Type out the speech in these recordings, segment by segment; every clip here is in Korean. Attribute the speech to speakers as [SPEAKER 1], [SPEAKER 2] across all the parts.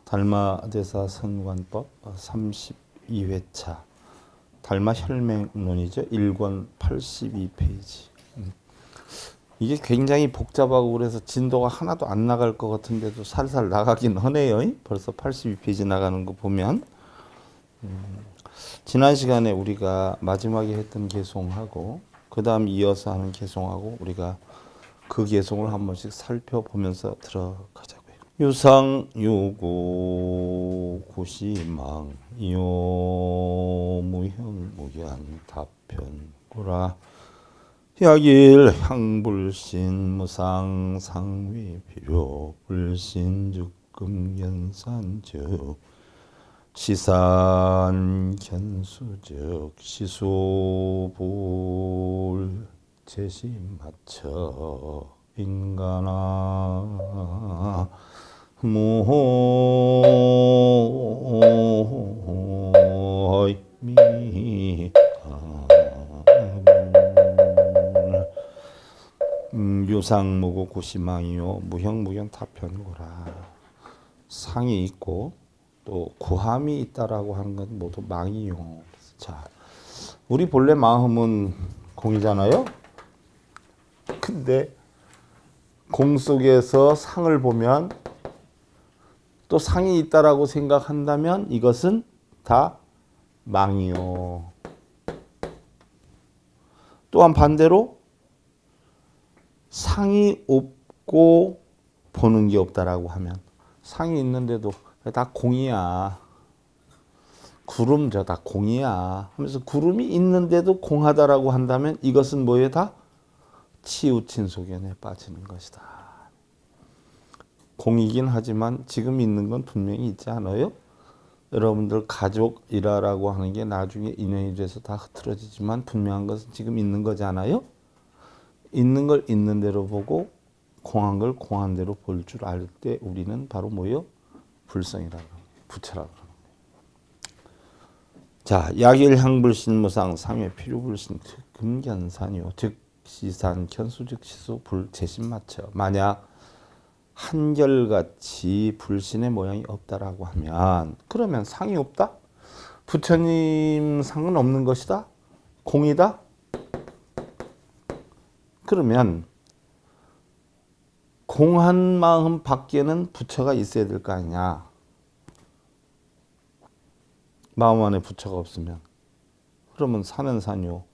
[SPEAKER 1] 달마대사 선관법 32회차 달마혈맹론이죠. 1권 82페이지. 이게 굉장히 복잡하고 그래서 진도가 하나도 안 나갈 것 같은데도 살살 나가긴 하네요. 벌써 82페이지 나가는 거 보면 지난 시간에 우리가 마지막에 했던 개송하고 그 다음 이어서 하는 개송하고 우리가 그 개송을 한 번씩 살펴보면서 들어가자고요. 유상유고 구시망 요무형무견 답변구라 약일 향불신 무상 상위 필요 불신 즉금견산즉 시산 견수즉 시소불 제심 맞춰 인간아 모이미 유상무고 구시망이요 무형무견 타편고라. 상이 있고 또 구함이 있다라고 하는 건 모두 망이요. 자, 우리 본래 마음은 공이잖아요. 근데 공 속에서 상을 보면 또 상이 있다라고 생각한다면 이것은 다 망이요. 또한 반대로 상이 없고 보는 게 없다라고 하면 상이 있는데도 다 공이야. 구름 저 다 공이야 하면서 구름이 있는데도 공하다라고 한다면 이것은 뭐에 다 치우친 소견에 빠지는 것이다. 공이긴 하지만 지금 있는 건 분명히 있지 않아요? 여러분들 가족이라고 하는 게 나중에 인연이 돼서 다 흐트러지지만 분명한 것은 지금 있는 거잖아요? 있는 걸 있는 대로 보고 공한 걸 공한 대로 볼 줄 알 때 우리는 바로 뭐요? 불성이라고 부처라고 합니다. 자, 약일향불신 무상 상회 필요불신 금견산이요. 즉 시산 견수즉 시소 불 제심 맞춰. 만약 한결같이 불신의 모양이 없다라고 하면 그러면 상이 없다? 부처님 상은 없는 것이다? 공이다? 그러면 공한 마음 밖에는 부처가 있어야 될 거 아니냐. 마음 안에 부처가 없으면 그러면 산은 산이요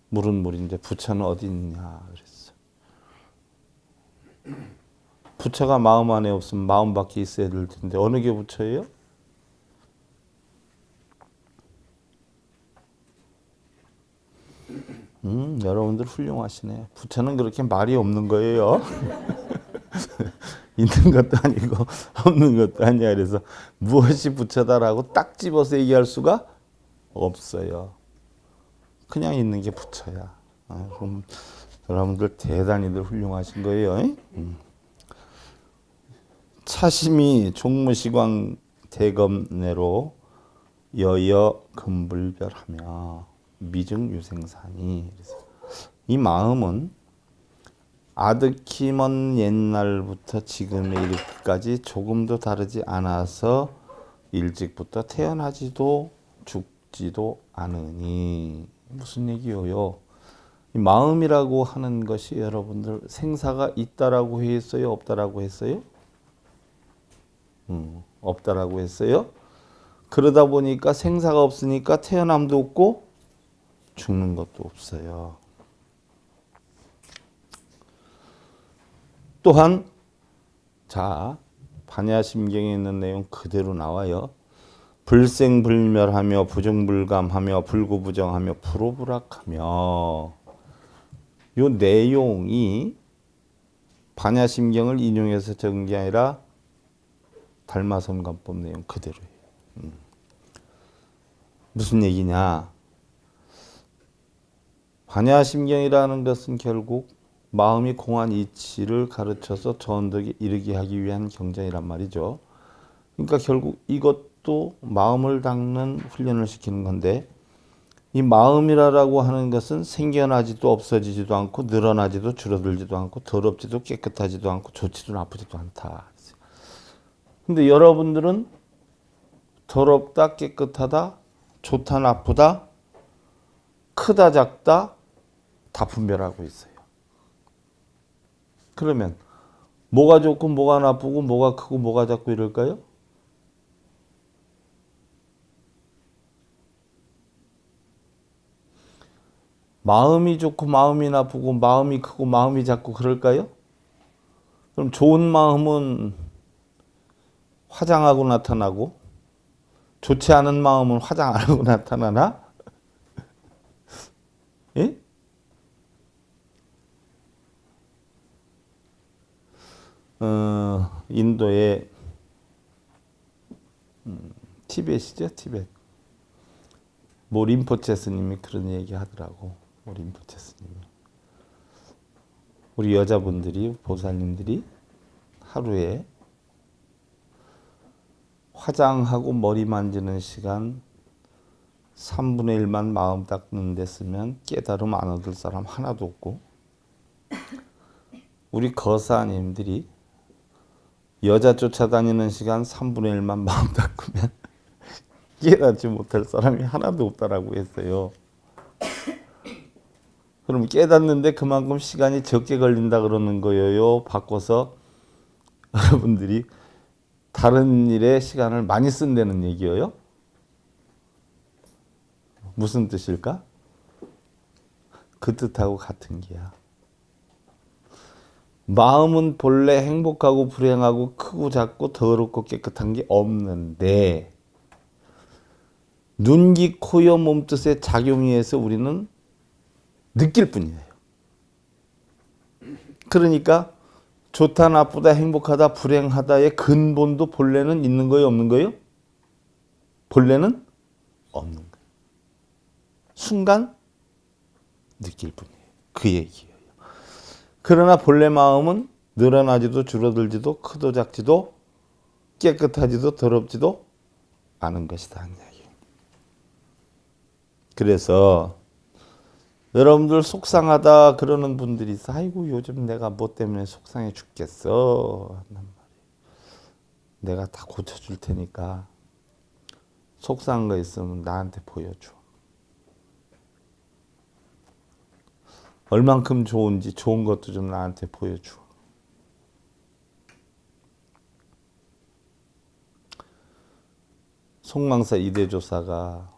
[SPEAKER 1] 물은 물인데 부처는 어디 있냐 그랬어. 부처가 마음 안에 없으면 마음 밖에 있어야 될 텐데 어느 게 부처예요? 여러분들 훌륭하시네. 부처는 그렇게 말이 없는 거예요. 있는 것도 아니고 없는 것도 아니야. 그래서 무엇이 부처다라고 딱 집어서 얘기할 수가 없어요. 그냥 있는 게 부처야. 그럼 여러분들 대단히들 훌륭하신 거예요. 차심이 종무시광 대검내로 여여 금불별하며 미증유생사니. 이 마음은 아득히 먼 옛날부터 지금에 이르기까지 조금도 다르지 않아서 일찍부터 태어나지도 죽지도 않으니. 무슨 얘기예요? 이 마음이라고 하는 것이 여러분들 생사가 있다라고 했어요? 없다라고 했어요? 없다라고 했어요? 그러다 보니까 생사가 없으니까 태어남도 없고 죽는 것도 없어요. 또한 자 반야심경에 있는 내용 그대로 나와요. 불생불멸하며 부정불감하며 불구부정하며 불오불락하며. 요 내용이 반야심경을 인용해서 적은 게 아니라 달마선관법 내용 그대로예요. 무슨 얘기냐? 반야심경이라는 것은 결국 마음이 공한 이치를 가르쳐서 전덕에 이르게 하기 위한 경전이란 말이죠. 그러니까 결국 이것도 마음을 닦는 훈련을 시키는 건데 이 마음이라고 하는 것은 생겨나지도 없어지지도 않고 늘어나지도 줄어들지도 않고 더럽지도 깨끗하지도 않고 좋지도 나쁘지도 않다. 근데 여러분들은 더럽다, 깨끗하다, 좋다, 나쁘다, 크다, 작다 다 분별하고 있어요. 그러면 뭐가 좋고 뭐가 나쁘고 뭐가 크고 뭐가 작고 이럴까요? 마음이 좋고 마음이 나쁘고 마음이 크고 마음이 작고 그럴까요? 그럼 좋은 마음은 화장하고 나타나고 좋지 않은 마음은 화장 안 하고 나타나나? 예? 인도의 티벳이죠, 티벳. 모 림포체 스님이 그런 얘기 하더라고. 모 림포체 스님이. 우리 여자분들이, 보살님들이 하루에 화장하고 머리 만지는 시간 3분의 1만 마음 닦는 데 쓰면 깨달음 안 얻을 사람 하나도 없고, 우리 거사님들이 여자 쫓아다니는 시간 3분의 1만 마음 닦으면 깨닫지 못할 사람이 하나도 없다라고 했어요. 그럼 깨닫는데 그만큼 시간이 적게 걸린다 그러는 거예요? 바꿔서 여러분들이 다른 일에 시간을 많이 쓴다는 얘기예요? 무슨 뜻일까? 그 뜻하고 같은 게야. 마음은 본래 행복하고 불행하고 크고 작고 더럽고 깨끗한 게 없는데 눈, 귀, 코, 여, 몸뜻의 작용에 의해서 우리는 느낄 뿐이에요. 그러니까 좋다, 나쁘다, 행복하다, 불행하다의 근본도 본래는 있는 거예요, 없는 거예요? 본래는 없는 거예요. 순간 느낄 뿐이에요. 그 얘기예요. 그러나 본래 마음은 늘어나지도 줄어들지도 크도 작지도 깨끗하지도 더럽지도 않은 것이다. 그래서 여러분들 속상하다 그러는 분들이 있어. 아이고 요즘 내가 뭐 때문에 속상해 죽겠어. 내가 다 고쳐줄 테니까 속상한 거 있으면 나한테 보여줘. 얼만큼 좋은지 좋은 것도 좀 나한테 보여줘. 송망사 이대조사가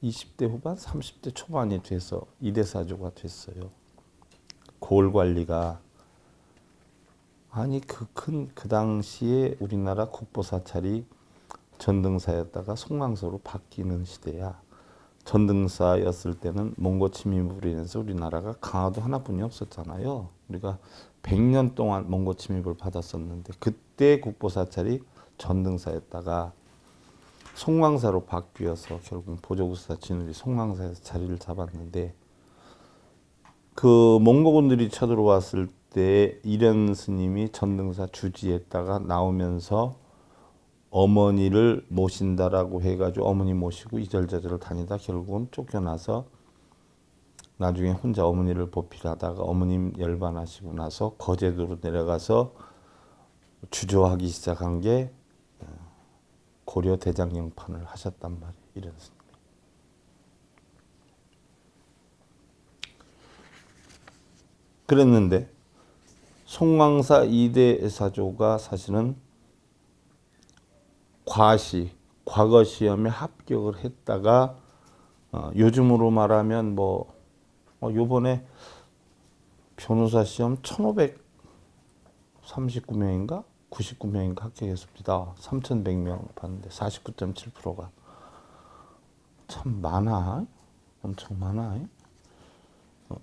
[SPEAKER 1] 20대 후반, 30대 초반이 돼서 이대사조가 됐어요. 고을 관리가 아니 그 당시에 우리나라 국보사찰이 전등사였다가 송망사로 바뀌는 시대야. 전등사였을 때는 몽고 침입으로 인해서 우리나라가 강화도 하나뿐이 없었잖아요. 우리가 100년 동안 몽고 침입을 받았었는데 그때 국보사찰이 전등사였다가 송망사로 바뀌어서 결국 보조국사 진울이 송망사에서 자리를 잡았는데 그 몽고군들이 쳐들어왔을 때 이련 스님이 전등사 주지에다가 나오면서 어머니를 모신다라고 해가지고 어머니 모시고 이절저절 다니다 결국은 쫓겨나서 나중에 혼자 어머니를 보필하다가 어머님 열반하시고 나서 거제도로 내려가서 주조하기 시작한 게 고려 대장경판을 하셨단 말이에요. 이런 스님. 그랬는데 송망사 이대 사조가 사실은 과거 시험에 합격을 했다가 요즘으로 말하면 요번에 변호사 시험 1539명인가 99명인가 합격했습니다. 3100명 봤는데 49.7%가 참 많아. 엄청 많아.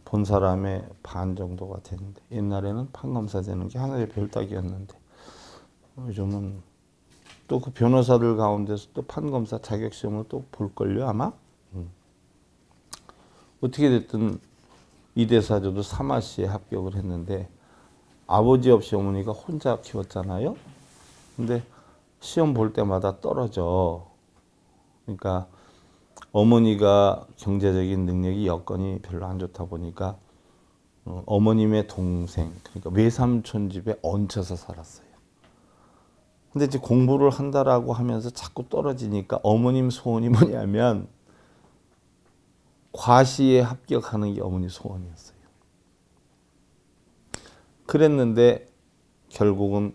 [SPEAKER 1] 본 사람의 반 정도가 되는데 옛날에는 판검사 되는 게 하나의 별따기였는데 요즘은 또 그 변호사들 가운데서 또 판검사 자격시험을 또 볼걸요 아마. 어떻게 됐든 이대사조도 사마시에 합격을 했는데 아버지 없이 어머니가 혼자 키웠잖아요. 근데 시험 볼 때마다 떨어져. 그러니까 어머니가 경제적인 능력이 여건이 별로 안 좋다 보니까 어머님의 동생 그러니까 외삼촌 집에 얹혀서 살았어요. 근데 이제 공부를 한다라고 하면서 자꾸 떨어지니까 어머님 소원이 뭐냐면 과시에 합격하는 게 어머니 소원이었어요. 그랬는데 결국은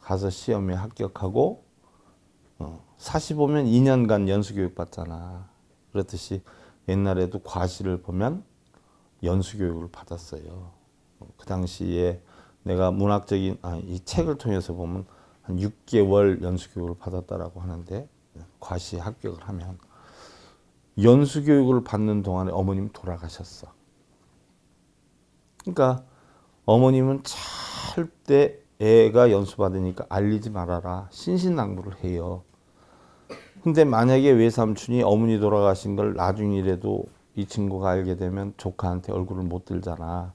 [SPEAKER 1] 가서 시험에 합격하고 45면 2년간 연수교육 받잖아. 그렇듯이 옛날에도 과시를 보면 연수교육을 받았어요. 그 당시에 내가 문학적인 이 책을 통해서 보면 한 6개월 연수교육을 받았다라고 하는데 과시에 합격을 하면 연수교육을 받는 동안에 어머님 돌아가셨어. 그러니까 어머님은 절대 애가 연수 받으니까 알리지 말아라. 신신당부를 해요. 근데 만약에 외삼촌이 어머니 돌아가신 걸 나중이라도 이 친구가 알게 되면 조카한테 얼굴을 못 들잖아.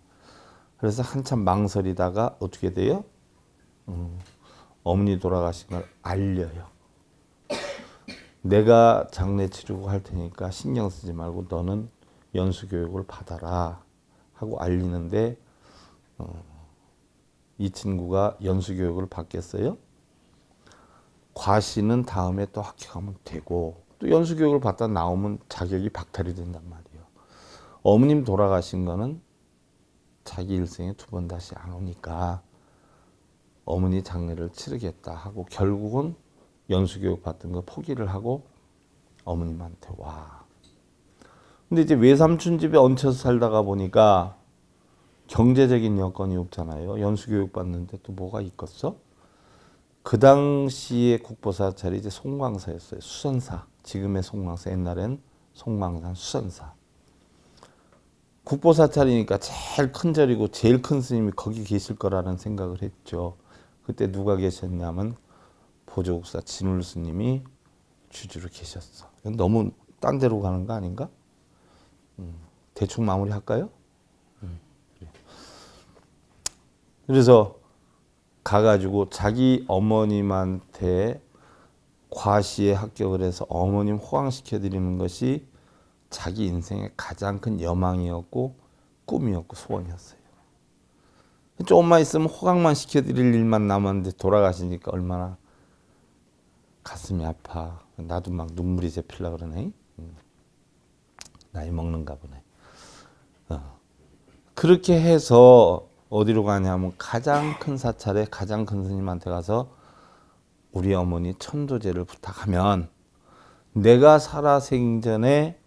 [SPEAKER 1] 그래서 한참 망설이다가 어떻게 돼요? 어머니 돌아가신 걸 알려요. 내가 장례 치르고 할 테니까 신경 쓰지 말고 너는 연수 교육을 받아라 하고 알리는데 이 친구가 연수 교육을 받겠어요? 과시는 다음에 또 합격하면 되고 또 연수 교육을 받다 나오면 자격이 박탈이 된단 말이에요. 어머님 돌아가신 거는 자기 일생에 두 번 다시 안 오니까 어머니 장례를 치르겠다 하고 결국은 연수교육 받던 거 포기를 하고 어머님한테 와. 근데 이제 외삼촌 집에 얹혀서 살다가 보니까 경제적인 여건이 없잖아요. 연수교육 받는데 또 뭐가 있겠어? 그 당시에 국보사찰이 이제 송광사였어요. 수선사. 지금의 송광사, 옛날엔 송광산 수선사. 국보사찰이니까 제일 큰 절이고 제일 큰 스님이 거기 계실 거라는 생각을 했죠. 그때 누가 계셨냐면 보조국사 진울 스님이 주주로 계셨어. 너무 딴 데로 가는 거 아닌가? 대충 마무리할까요? 그래서 가가지고 자기 어머님한테 과시에 합격을 해서 어머님 호강시켜 드리는 것이 자기 인생의 가장 큰 여망이었고 꿈이었고 소원이었어요. 조금만 있으면 호강만 시켜드릴 일만 남았는데 돌아가시니까 얼마나 가슴이 아파. 나도 막 눈물이 제필라 그러네. 나이 먹는가 보네. 그렇게 해서 어디로 가냐면 가장 큰 사찰에 가장 큰 스님한테 가서 우리 어머니 천도제를 부탁하면 내가 살아생전에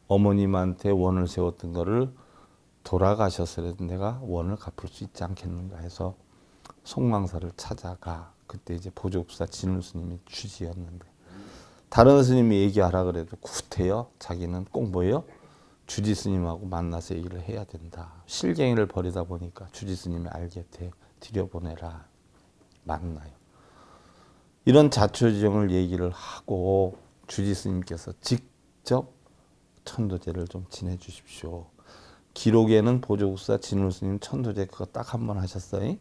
[SPEAKER 1] 어머님한테 원을 세웠던 거를 돌아가셔서라도 내가 원을 갚을 수 있지 않겠는가 해서 송광사를 찾아가. 그때 이제 보조국사 진울 스님이 주지였는데 다른 스님이 얘기하라 그래도 굿해요. 자기는 꼭 뭐예요? 주지 스님하고 만나서 얘기를 해야 된다. 실갱이를 벌이다 보니까 주지 스님이 알게 돼. 들여보내라. 만나요. 이런 자초지종을 얘기를 하고 주지 스님께서 직접 천도제를 좀 지내주십시오. 기록에는 보조국사 진울 스님 천도제 그거 딱 한 번 하셨어요.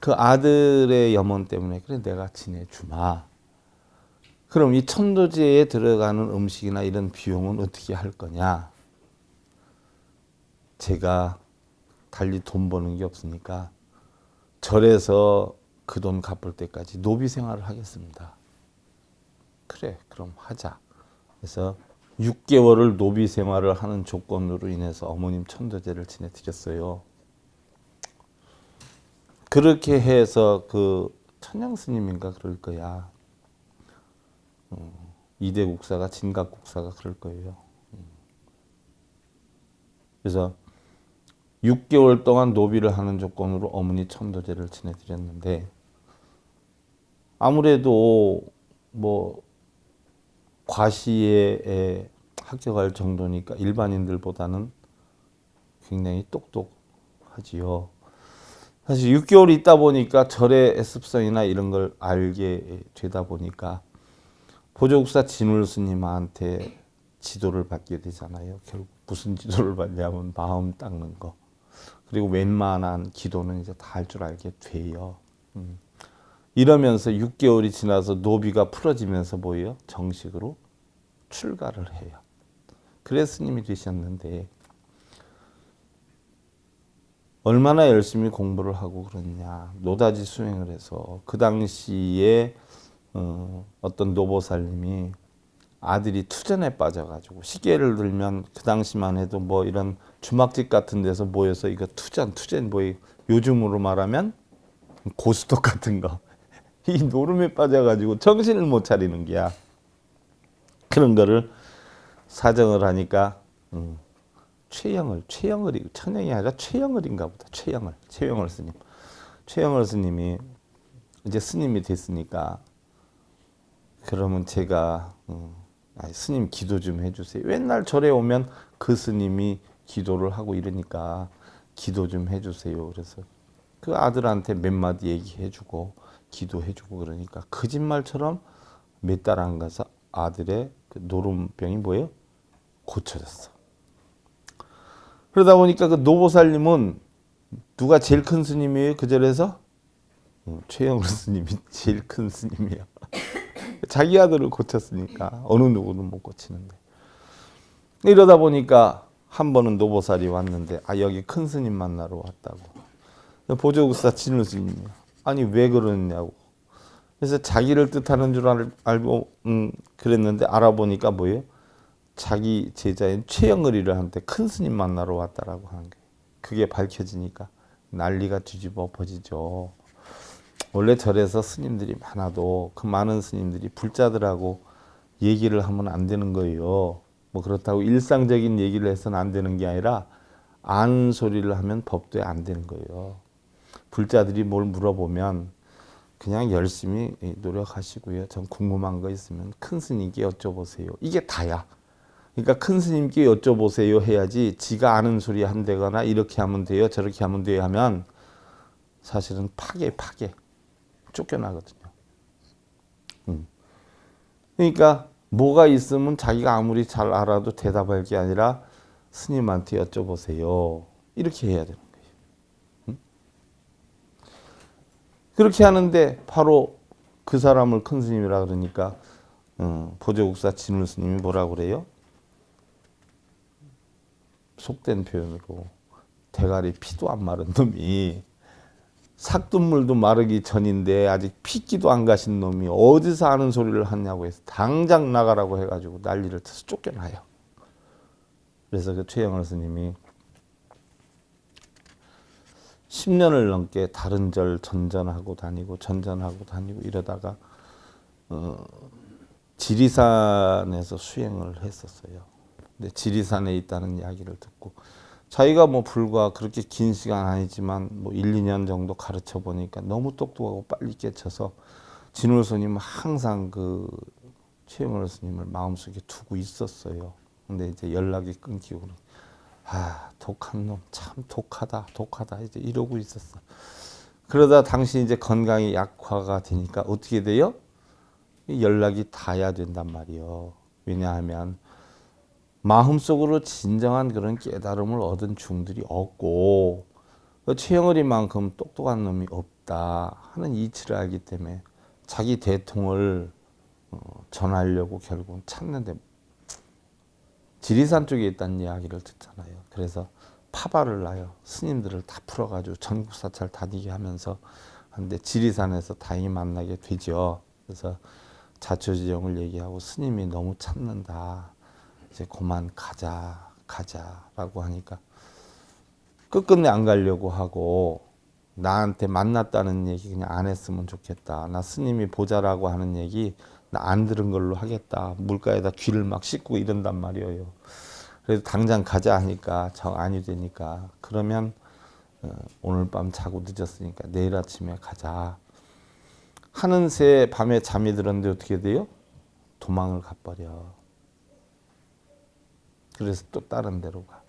[SPEAKER 1] 그 아들의 염원 때문에 그래 내가 지내주마. 그럼 이 천도제에 들어가는 음식이나 이런 비용은 어떻게 할 거냐? 제가 달리 돈 버는 게 없으니까 절에서 그 돈 갚을 때까지 노비 생활을 하겠습니다. 그래 그럼 하자. 그래서 6개월을 노비 생활을 하는 조건으로 인해서 어머님 천도제를 지내드렸어요. 그렇게 해서 그 천양 스님인가 그럴 거야. 이대 국사가 진각 국사가 그럴 거예요. 그래서 6개월 동안 노비를 하는 조건으로 어머니 천도제를 지내드렸는데 아무래도 뭐 과시에 합격할 정도니까 일반인들보다는 굉장히 똑똑하지요. 사실 6개월 있다 보니까 절의 습성이나 이런 걸 알게 되다 보니까 보조국사 진울 스님한테 지도를 받게 되잖아요. 결국 무슨 지도를 받냐면 마음 닦는 거. 그리고 웬만한 기도는 이제 다 할 줄 알게 돼요. 이러면서 6개월이 지나서 노비가 풀어지면서 뭐예요? 정식으로 출가를 해요. 그래서 스님이 되셨는데 얼마나 열심히 공부를 하고 그러냐. 노다지 수행을 해서 그 당시에 어떤 노보살님이 아들이 투전에 빠져가지고 시계를 들면 그 당시만 해도 뭐 이런 주막집 같은 데서 모여서 이거 투전 뭐 요즘으로 말하면 고스톱 같은 거 이 노름에 빠져가지고 정신을 못 차리는 게야. 그런 거를 사정을 하니까 최영을이 천영이 아니라 최영을인가 보다. 최영을 스님. 최영을 스님이 이제 스님이 됐으니까 그러면 제가 스님 기도 좀 해주세요. 맨날 절에 오면 그 스님이 기도를 하고 이러니까 기도 좀 해주세요. 그래서 그 아들한테 몇 마디 얘기해주고 기도해주고 그러니까 거짓말처럼 몇 달 안 가서 아들의 그 노름병이 뭐예요? 고쳐졌어. 그러다 보니까 그 노보살님은 누가 제일 큰 스님이에요? 그 절에서? 최영을 스님이 제일 큰 스님이에요. 자기 아들을 고쳤으니까 어느 누구는 못 고치는데. 이러다 보니까 한 번은 노보살이 왔는데 여기 큰 스님 만나러 왔다고. 보조국사 진우 스님이요. 아니 왜 그러냐고. 그래서 자기를 뜻하는 줄 알고 그랬는데 알아보니까 뭐예요? 자기 제자인 최영을이를 한테 큰 스님 만나러 왔다라고 하는 거예요. 그게 밝혀지니까 난리가 뒤집어 버지죠. 원래 절에서 스님들이 많아도 그 많은 스님들이 불자들하고 얘기를 하면 안 되는 거예요. 뭐 그렇다고 일상적인 얘기를 해서는 안 되는 게 아니라 아는 소리를 하면 법도에 안 되는 거예요. 불자들이 뭘 물어보면 그냥 열심히 노력하시고요. 전 궁금한 거 있으면 큰 스님께 여쭤보세요. 이게 다야. 그러니까 큰 스님께 여쭤보세요 해야지 지가 아는 소리 한다거나 이렇게 하면 돼요. 저렇게 하면 돼요 하면 사실은 파괴 쫓겨나거든요. 그러니까 뭐가 있으면 자기가 아무리 잘 알아도 대답할 게 아니라 스님한테 여쭤보세요. 이렇게 해야 되는 거예요. 그렇게 하는데 바로 그 사람을 큰 스님이라 그러니까 보조국사 진울 스님이 뭐라고 그래요? 속된 표현으로 대가리 피도 안 마른 놈이 삭둔물도 마르기 전인데 아직 피기도 안 가신 놈이 어디서 아는 소리를 하냐고 해서 당장 나가라고 해가지고 난리를 쳐서 쫓겨나요. 그래서 그 최영을 스님이 10년을 넘게 다른 절 전전하고 다니고 이러다가 지리산에서 수행을 했었어요. 근데 지리산에 있다는 이야기를 듣고 자기가 뭐 불과 그렇게 긴 시간 아니지만 뭐 1, 2년 정도 가르쳐 보니까 너무 똑똑하고 빨리 깨쳐서 진울 스님은 항상 그 최영을 스님을 마음속에 두고 있었어요. 근데 이제 연락이 끊기고 독한 놈 참 독하다 이제 이러고 있었어. 그러다 당시 이제 건강이 약화가 되니까 어떻게 돼요? 연락이 닿아야 된단 말이에요. 왜냐하면 마음속으로 진정한 그런 깨달음을 얻은 중들이 없고 최영을이만큼 똑똑한 놈이 없다 하는 이치를 알기 때문에 자기 대통을 전하려고 결국은 찾는데 지리산 쪽에 있다는 이야기를 듣잖아요. 그래서 파발을 놔요. 스님들을 다 풀어가지고 전국 사찰 다니게 하면서 하는데 지리산에서 다행히 만나게 되죠. 그래서 자초지종을 얘기하고 스님이 너무 찾는다. 이제 그만 가자라고 하니까 끝끝내 안 가려고 하고 나한테 만났다는 얘기 그냥 안 했으면 좋겠다. 나 스님이 보자라고 하는 얘기 나 안 들은 걸로 하겠다. 물가에다 귀를 막 씻고 이런단 말이에요. 그래서 당장 가자 하니까 정 아니 되니까 그러면 오늘 밤 자고 늦었으니까 내일 아침에 가자. 하는 새 밤에 잠이 들었는데 어떻게 돼요? 도망을 가버려. 그래서 또 다른 데로 가.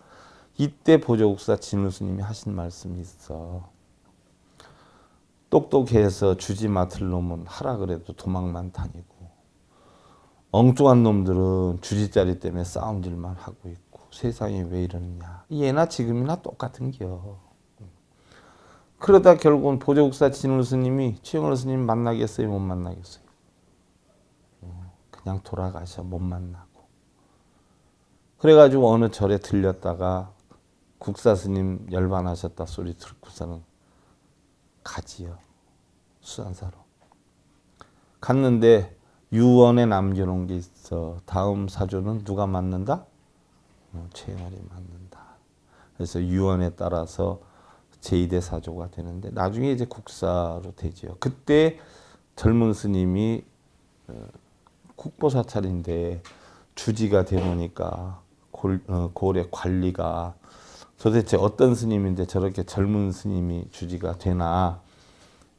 [SPEAKER 1] 이때 보조국사 진우 스님이 하신 말씀이 있어. 똑똑해서 주지 맡을 놈은 하라 그래도 도망만 다니고 엉뚱한 놈들은 주지자리 때문에 싸움질만 하고 있고 세상이 왜 이러느냐. 예나 지금이나 똑같은겨. 그러다 결국은 보조국사 진울 스님이 최영을 스님 만나겠어요? 못 만나겠어요? 그냥 돌아가셔. 못 만나고. 그래가지고 어느 절에 들렸다가 국사 스님 열반하셨다 소리 듣고서는 가지요. 수산사로. 갔는데 유언에 남겨놓은 게 있어. 다음 사조는 누가 맡는다? 최영월이 맡는다. 그래서 유언에 따라서 제2대 사조가 되는데 나중에 이제 국사로 되지요. 그때 젊은 스님이 국보사찰인데 주지가 되니까 고을의 관리가 도대체 어떤 스님인데 저렇게 젊은 스님이 주지가 되나,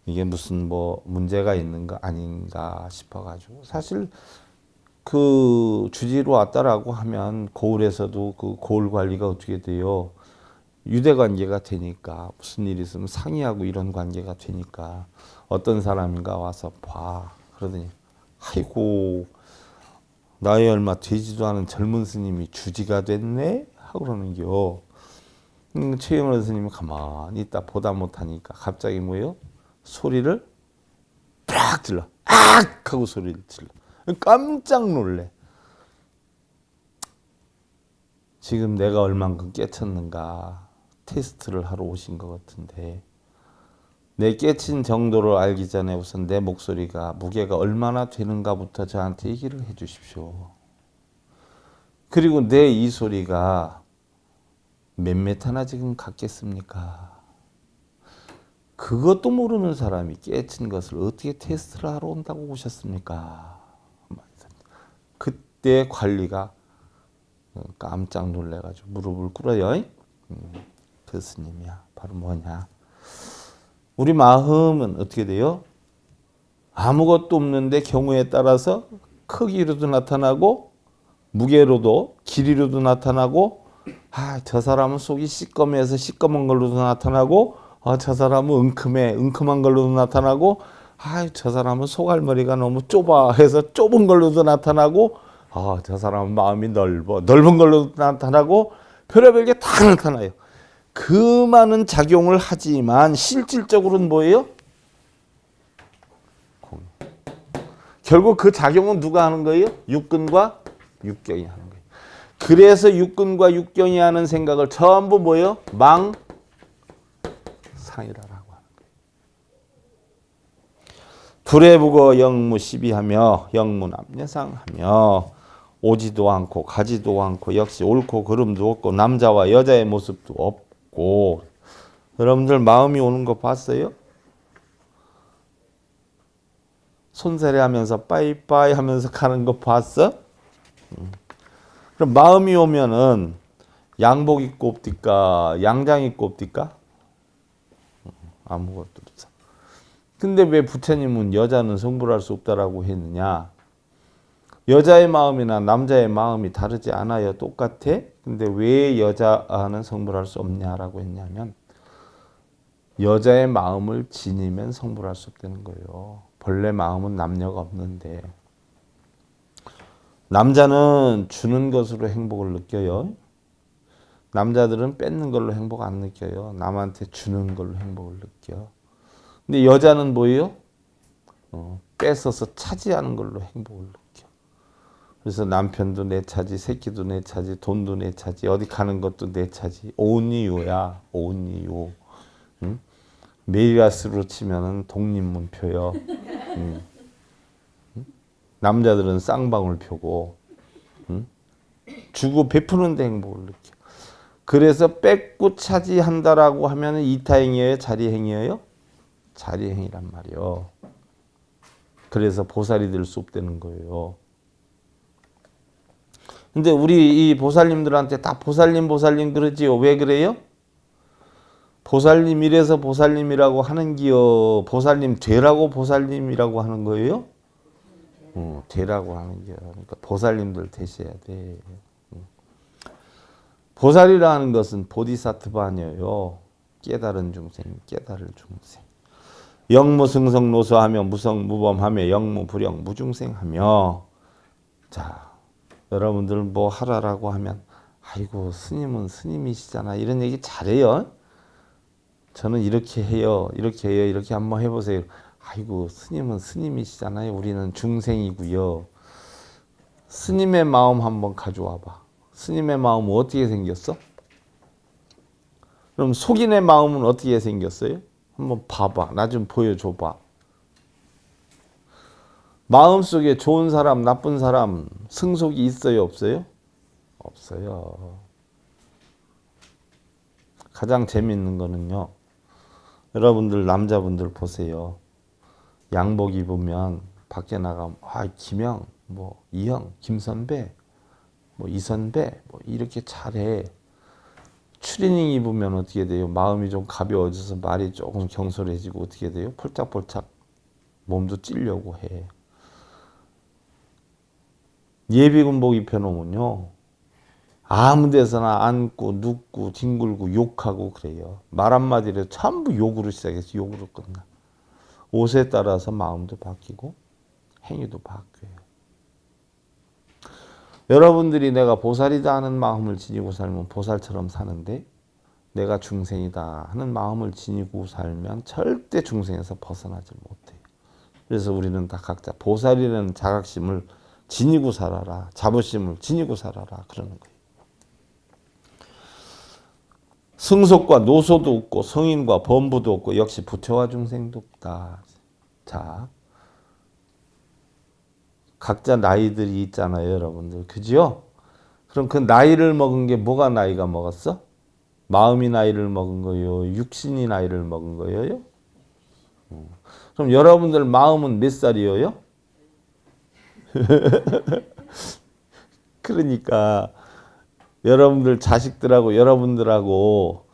[SPEAKER 1] 이게 무슨 뭐 문제가 있는 거 아닌가 싶어가지고, 사실 그 주지로 왔다라고 하면 고을에서도 그 고을 관리가 어떻게 돼요? 유대 관계가 되니까, 무슨 일이 있으면 상의하고 이런 관계가 되니까 어떤 사람인가 와서 봐. 그러더니 아이고 나이 얼마 되지도 않은 젊은 스님이 주지가 됐네? 하고 그러는겨. 최영월 스님이 가만히 있다 보다 못하니까 갑자기 뭐예요? 소리를 팍 질러. 악! 하고 소리를 질러. 깜짝 놀래. 지금 내가 얼만큼 깨쳤는가 테스트를 하러 오신 것 같은데, 내 깨친 정도를 알기 전에 우선 내 목소리가 무게가 얼마나 되는가부터 저한테 얘기를 해 주십시오. 그리고 내 이 소리가 몇 메타나 지금 같겠습니까? 그것도 모르는 사람이 깨친 것을 어떻게 테스트를 하러 온다고 오셨습니까? 그때 관리가 깜짝 놀래가지고 무릎을 꿇어요. 그 스님이야. 바로 뭐냐? 우리 마음은 어떻게 돼요? 아무것도 없는데 경우에 따라서 크기로도 나타나고 무게로도 길이로도 나타나고, 저 사람은 속이 시꺼매서 시꺼먼 걸로도 나타나고, 저 사람은 은큼한 걸로도 나타나고, 저 사람은 속알머리가 너무 좁아 해서 좁은 걸로도 나타나고, 저 사람은 마음이 넓은 걸로도 나타나고, 별의별 게 다 나타나요. 그 많은 작용을 하지만 실질적으로는 뭐예요? 결국 그 작용은 누가 하는 거예요? 육근과 육경이 하는 거예요. 그래서 육근과 육경이 하는 생각을 전부 뭐예요? 망상이라고 하는 거예요. 불에 부거 영무 시비하며 영무남녀상하며 오지도 않고 가지도 않고 역시 옳고 그름도 없고 남자와 여자의 모습도 없고. 여러분들 마음이 오는 거 봤어요? 손세례 하면서 빠이빠이 하면서 가는 거 봤어? 그럼 마음이 오면은 양복 입고 옵디까? 양장 입고 옵디까? 아무것도 없어. 근데 왜 부처님은 여자는 성불할 수 없다라고 했느냐? 여자의 마음이나 남자의 마음이 다르지 않아요. 똑같아. 근데 왜 여자는 성불할 수 없냐라고 했냐면, 여자의 마음을 지니면 성불할 수 없다는 거예요. 본래 마음은 남녀가 없는데, 남자는 주는 것으로 행복을 느껴요. 남자들은 뺏는 걸로 행복 안 느껴요. 남한테 주는 걸로 행복을 느껴. 근데 여자는 뭐예요? 뺏어서 차지하는 걸로 행복을 느껴. 그래서 남편도 내 차지, 새끼도 내 차지, 돈도 내 차지, 어디 가는 것도 내 차지. 온이유야, 온이유. 응? 메이라스로 치면은 독립문표요. 남자들은 쌍방울 표고, 주고 베푸는 데 행복을 느껴. 그래서 뺏고 차지한다라고 하면 이타행이에요? 자리행이에요? 자리행이란 말이요. 그래서 보살이 될 수 없다는 거예요. 근데 우리 이 보살님들한테 다 보살님 그러지요. 왜 그래요? 보살님 이래서 보살님이라고 하는 기요. 보살님 되라고 보살님이라고 하는 거예요? 되라고 하는 게, 그러니까 보살님들 되셔야 돼. 보살이라는 것은 보디사트바 아니에요. 깨달은 중생, 깨달을 중생. 영무승성 노소하며 무성무범하며 영무불영 무중생하며. 자, 여러분들 뭐 하라라고 하면 아이고 스님은 스님이시잖아 이런 얘기 잘해요. 저는 이렇게 해요, 이렇게 해요, 이렇게 한번 해보세요. 아이고 스님은 스님이시잖아요. 우리는 중생이고요. 스님의 마음 한번 가져와 봐. 스님의 마음은 어떻게 생겼어? 그럼 속인의 마음은 어떻게 생겼어요? 한번 봐봐. 나 좀 보여줘봐. 마음속에 좋은 사람, 나쁜 사람, 승속이 있어요, 없어요? 없어요. 가장 재밌는 거는요. 여러분들 남자분들 보세요. 양복 입으면 밖에 나가면 김영, 뭐 이형, 김선배, 뭐 이선배 뭐 이렇게 잘해. 추리닝 입으면 어떻게 돼요? 마음이 좀 가벼워져서 말이 조금 경솔해지고 어떻게 돼요? 폴짝폴짝 몸도 찌려고 해. 예비군복 입혀놓으면요. 아무 데서나 앉고 눕고 뒹굴고 욕하고 그래요. 말 한마디로 전부 욕으로 시작해서 욕으로 끝나. 옷에 따라서 마음도 바뀌고 행위도 바뀌어요. 여러분들이 내가 보살이다 하는 마음을 지니고 살면 보살처럼 사는데 내가 중생이다 하는 마음을 지니고 살면 절대 중생에서 벗어나질 못해요. 그래서 우리는 다 각자 보살이라는 자각심을 지니고 살아라. 자부심을 지니고 살아라. 그러는 거예요. 승속과 노소도 없고 성인과 범부도 없고 역시 부처와 중생도 없다. 자, 각자 나이들이 있잖아요, 여러분들. 그죠? 그럼 그 나이를 먹은 게 뭐가 나이가 먹었어? 마음이 나이를 먹은 거요? 육신이 나이를 먹은 거예요? 그럼 여러분들 마음은 몇 살이에요? 그러니까 여러분들 자식들하고 여러분들하고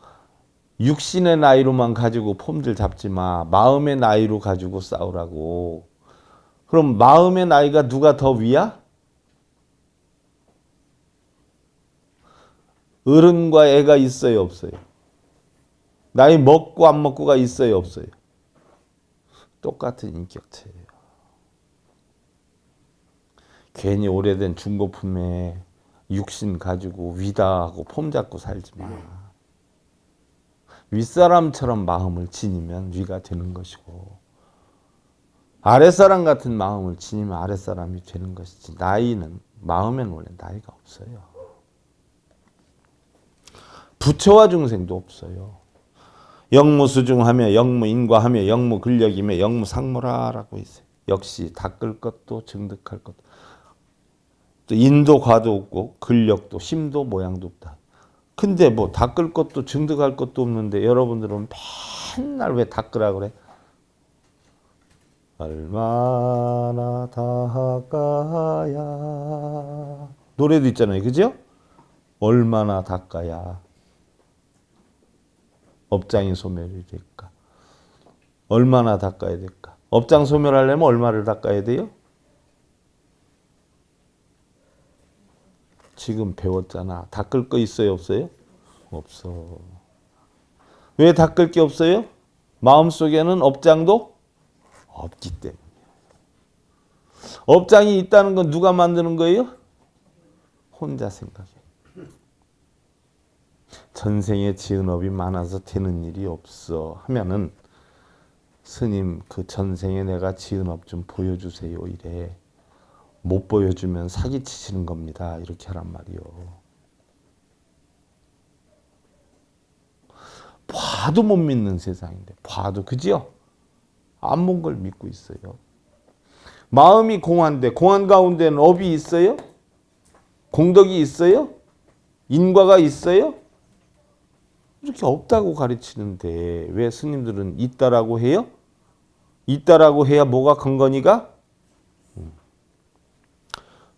[SPEAKER 1] 육신의 나이로만 가지고 폼들 잡지 마. 마음의 나이로 가지고 싸우라고. 그럼 마음의 나이가 누가 더 위야? 어른과 애가 있어요, 없어요? 나이 먹고 안 먹고가 있어요, 없어요? 똑같은 인격체예요. 괜히 오래된 중고품에 육신 가지고 위다 하고 폼 잡고 살지 마. 윗사람처럼 마음을 지니면 위가 되는 것이고 아랫사람 같은 마음을 지니면 아랫사람이 되는 것이지 나이는 마음에는 원래 나이가 없어요. 부처와 중생도 없어요. 영무수중하며 영무인과하며 영무근력이며 영무상무라라고 있어요. 역시 닦을 것도 증득할 것도 또 인도 과도 없고 근력도 힘도 모양도 없다. 근데 뭐 닦을 것도 증득할 것도 없는데 여러분들은 맨날 왜 닦으라 그래? 얼마나 닦아야 노래도 있잖아요. 그죠? 얼마나 닦아야 업장이 소멸이 될까? 얼마나 닦아야 될까? 업장 소멸하려면 얼마를 닦아야 돼요? 지금 배웠잖아. 닦을 거 있어요? 없어요? 없어. 왜 닦을 게 없어요? 마음속에는 업장도 없기 때문에. 업장이 있다는 건 누가 만드는 거예요? 혼자 생각해. 전생에 지은 업이 많아서 되는 일이 없어 하면은 스님 그 전생에 내가 지은 업 좀 보여주세요 이래. 못 보여주면 사기치시는 겁니다. 이렇게 하란 말이요. 봐도 못 믿는 세상인데 봐도 그지요? 안 본 걸 믿고 있어요. 마음이 공한데 공한 가운데는 업이 있어요? 공덕이 있어요? 인과가 있어요? 이렇게 없다고 가르치는데 왜 스님들은 있다라고 해요? 있다라고 해야 뭐가 건건이가?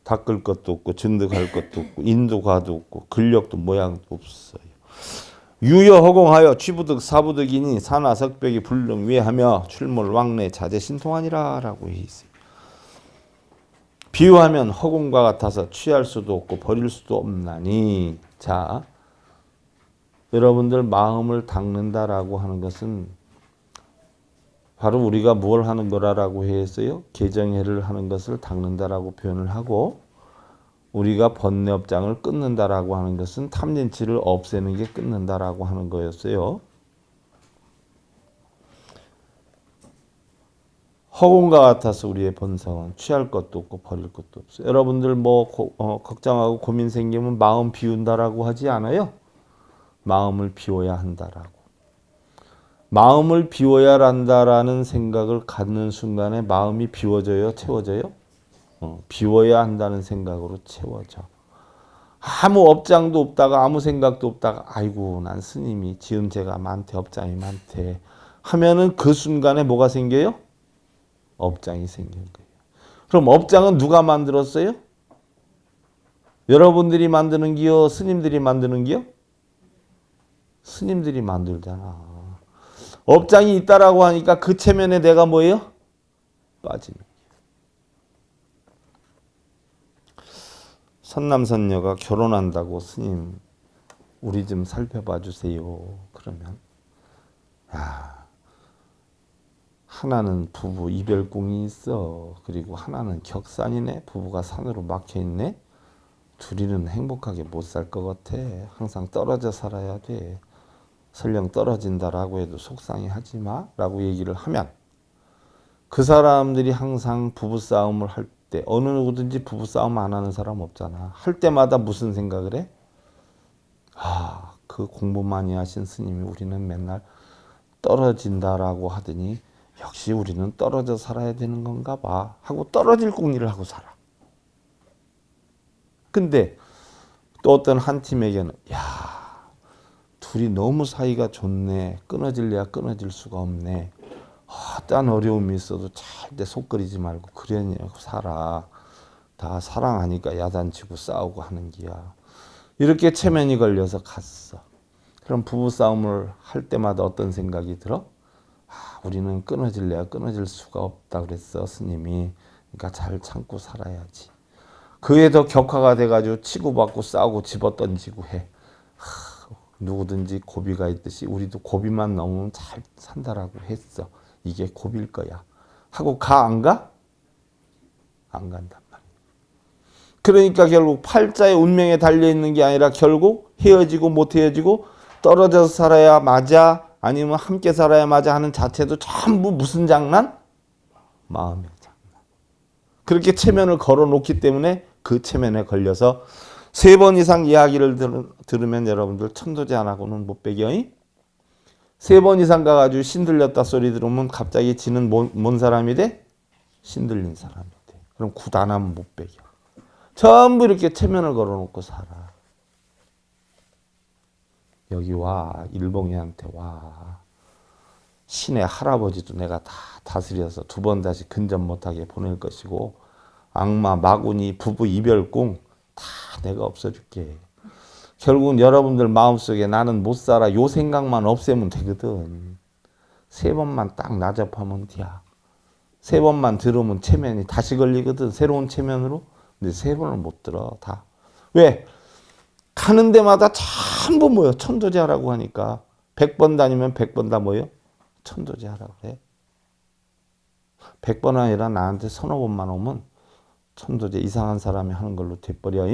[SPEAKER 1] 닦을 것도 없고 증득할 것도 없고 인도가도 없고 근력도 모양도 없어요. 유여허공하여 취부득 사부득이니 산화석벽이 불능외하며 출몰왕래 자재신통하니라 라고 있어요. 비유하면 허공과 같아서 취할 수도 없고 버릴 수도 없나니 자 여러분들 마음을 닦는다라고 하는 것은 바로 우리가 뭘 하는 거라고 했어요? 개정해를 하는 것을 닦는다라고 표현을 하고 우리가 번뇌업장을 끊는다라고 하는 것은 탐진치를 없애는 게 끊는다라고 하는 거였어요. 허공과 같아서 우리의 본성은 취할 것도 없고 버릴 것도 없어요. 여러분들 뭐 걱정하고 고민 생기면 마음 비운다라고 하지 않아요? 마음을 비워야 한다라고. 마음을 비워야 한다라는 생각을 갖는 순간에 마음이 비워져요? 채워져요? 비워야 한다는 생각으로 채워져. 아무 업장도 없다가 아무 생각도 없다가 아이고 난 스님이 지은 죄가 많대 업장이 많대 하면은 그 순간에 뭐가 생겨요? 업장이 생긴 거예요. 그럼 업장은 누가 만들었어요? 여러분들이 만드는 기요? 스님들이 만드는 기요? 스님들이 만들잖아. 업장이 있다라고 하니까 그 체면에 내가 뭐예요? 빠지는. 선남선녀가 결혼한다고 스님 우리 좀 살펴봐 주세요. 그러면 하나는 부부 이별궁이 있어. 그리고 하나는 격산이네. 부부가 산으로 막혀 있네. 둘이는 행복하게 못 살 것 같아. 항상 떨어져 살아야 돼. 설령 떨어진다라고 해도 속상해 하지 마 라고 얘기를 하면 그 사람들이 항상 부부싸움을 할 때 어느 누구든지 부부싸움 안 하는 사람 없잖아. 할 때마다 무슨 생각을 해? 그 공부 많이 하신 스님이 우리는 맨날 떨어진다라고 하더니 역시 우리는 떨어져 살아야 되는 건가 봐 하고 떨어질 궁리를 하고 살아. 근데 또 어떤 한 팀에게는 둘이 너무 사이가 좋네. 끊어질래야 끊어질 수가 없네. 어떤 어려움이 있어도 절대 속끓이지 말고 그러냐고 살아. 다 사랑하니까 야단치고 싸우고 하는 기야. 이렇게 체면이 걸려서 갔어. 그럼 부부싸움을 할 때마다 어떤 생각이 들어? 우리는 끊어질래야 끊어질 수가 없다 그랬어 스님이. 그러니까 잘 참고 살아야지. 그에 더 격화가 돼가지고 치고받고 싸우고 집어던지고 해. 누구든지 고비가 있듯이 우리도 고비만 넘으면 잘 산다라고 했어. 이게 고비일 거야. 하고 가 안 가? 안 간단 말이야. 그러니까 결국 팔자의 운명에 달려있는 게 아니라 결국 헤어지고 못 헤어지고 떨어져서 살아야 맞아 아니면 함께 살아야 맞아 하는 자체도 전부 무슨 장난? 마음의 장난. 그렇게 체면을 걸어놓기 때문에 그 체면에 걸려서 3번 이상 이야기를 들으면 여러분들 천도제 안 하고는 못 배겨. 3번 이상 가가지고 신들렸다 소리 들으면 갑자기 지는 뭔 사람이 돼? 신들린 사람이 돼. 그럼 굿 안 하면 못 배겨. 전부 이렇게 체면을 걸어놓고 살아. 여기 와. 일봉이한테 와. 신의 할아버지도 내가 다 다스려서 2번 다시 근접 못하게 보낼 것이고 악마, 마구니, 부부 이별궁 다 내가 없애줄게. 결국은 여러분들 마음속에 나는 못 살아 요 생각만 없애면 되거든. 3번만 딱 나접하면 돼야. 3번만 들으면 체면이 다시 걸리거든. 새로운 체면으로. 근데 3번을 못 들어 다. 왜? 가는 데마다 전부 뭐요? 천도제 하라고 하니까 100번 다니면 100번 다 뭐요? 천도제 하라고 해. 100번 아니라 나한테 서너 번만 오면 천도제 이상한 사람이 하는 걸로 돼버려.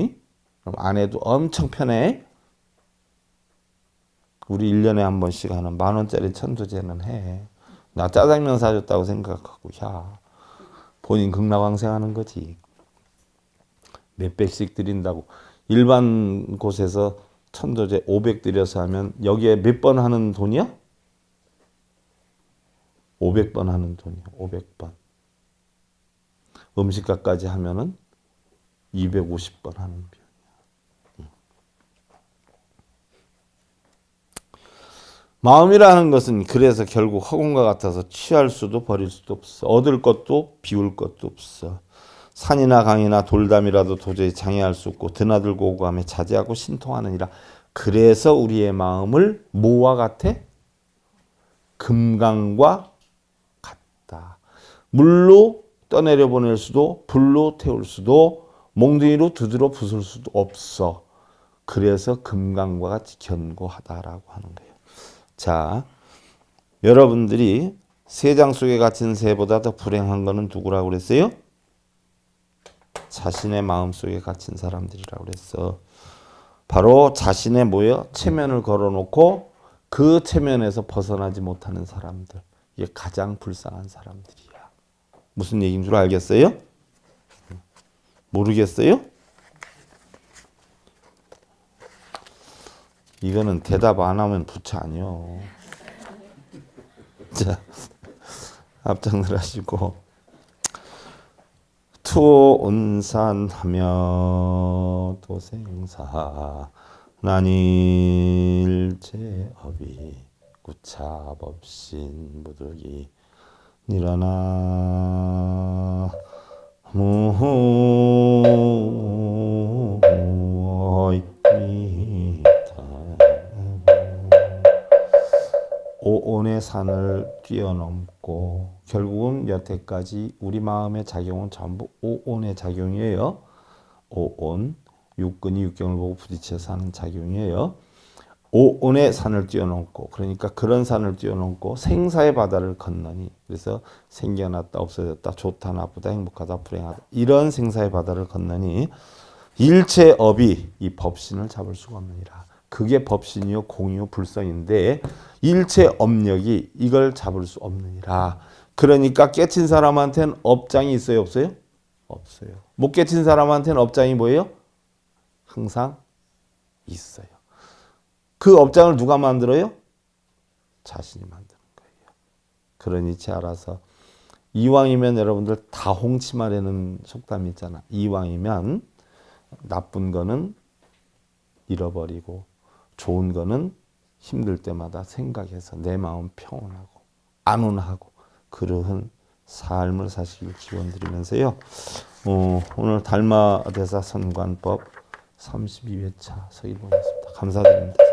[SPEAKER 1] 그럼 안 해도 엄청 편해. 우리 1년에 한 번씩 하는 10,000원짜리 천도제는 해. 나 짜장면 사줬다고 생각하고 본인 극락왕생하는 거지. 몇백씩 드린다고. 일반 곳에서 천도제 500 드려서 하면 여기에 몇 번 하는 돈이야? 500번 하는 돈이야. 500번. 음식값까지 하면은 250번 하는 비용이야. 마음이라는 것은 그래서 결국 허공과 같아서 취할 수도 버릴 수도 없어. 얻을 것도 비울 것도 없어. 산이나 강이나 돌담이라도 도저히 장애할 수 없고 드나들고 오고 하며 자제하고 신통하느니라. 그래서 우리의 마음을 뭐와 같아? 금강과 같다. 물로 떠내려 보낼 수도 불로 태울 수도 몽둥이로 두드려 부술 수도 없어. 그래서 금강과 같이 견고하다라고 하는 거예요. 자, 여러분들이 3장 속에 갇힌 새보다 더 불행한 거는 누구라고 그랬어요? 자신의 마음속에 갇힌 사람들이라고 그랬어. 바로 자신의 뭐예요? 체면을 걸어놓고 그 체면에서 벗어나지 못하는 사람들. 이게 가장 불쌍한 사람들이야. 무슨 얘기인 줄 알겠어요? 모르겠어요? 이거는 대답 안 하면 부처 아니요. 자, 앞장들 하시고. 투온산하며 도생사 난일제업이 구차법신 무득이 니라나 오온의 산을 뛰어넘고 결국은 여태까지 우리 마음의 작용은 전부 오온의 작용이에요. 오온, 육근이 육경을 보고 부딪혀서 하는 작용이에요. 오온의 산을 뛰어넘고, 그러니까 그런 산을 뛰어넘고 생사의 바다를 건너니, 그래서 생겨났다 없어졌다 좋다 나쁘다 행복하다 불행하다 이런 생사의 바다를 건너니 일체업이 이 법신을 잡을 수가 없느니라. 그게 법신이요 공이요 불성인데 일체 업력이 이걸 잡을 수 없느니라. 그러니까 깨친 사람한테는 업장이 있어요 없어요? 없어요. 못 깨친 사람한테는 업장이 뭐예요? 항상 있어요. 그 업장을 누가 만들어요? 자신이 만드는 거예요. 그러니 알아서 이왕이면 여러분들 다홍치마라는 속담이 있잖아. 이왕이면 나쁜 거는 잃어버리고 좋은 거는 힘들 때마다 생각해서 내 마음 평온하고 안온하고 그러한 삶을 사시길 기원드리면서요. 오늘 달마대사 선관법 32회차 서기 보냈습니다. 감사드립니다.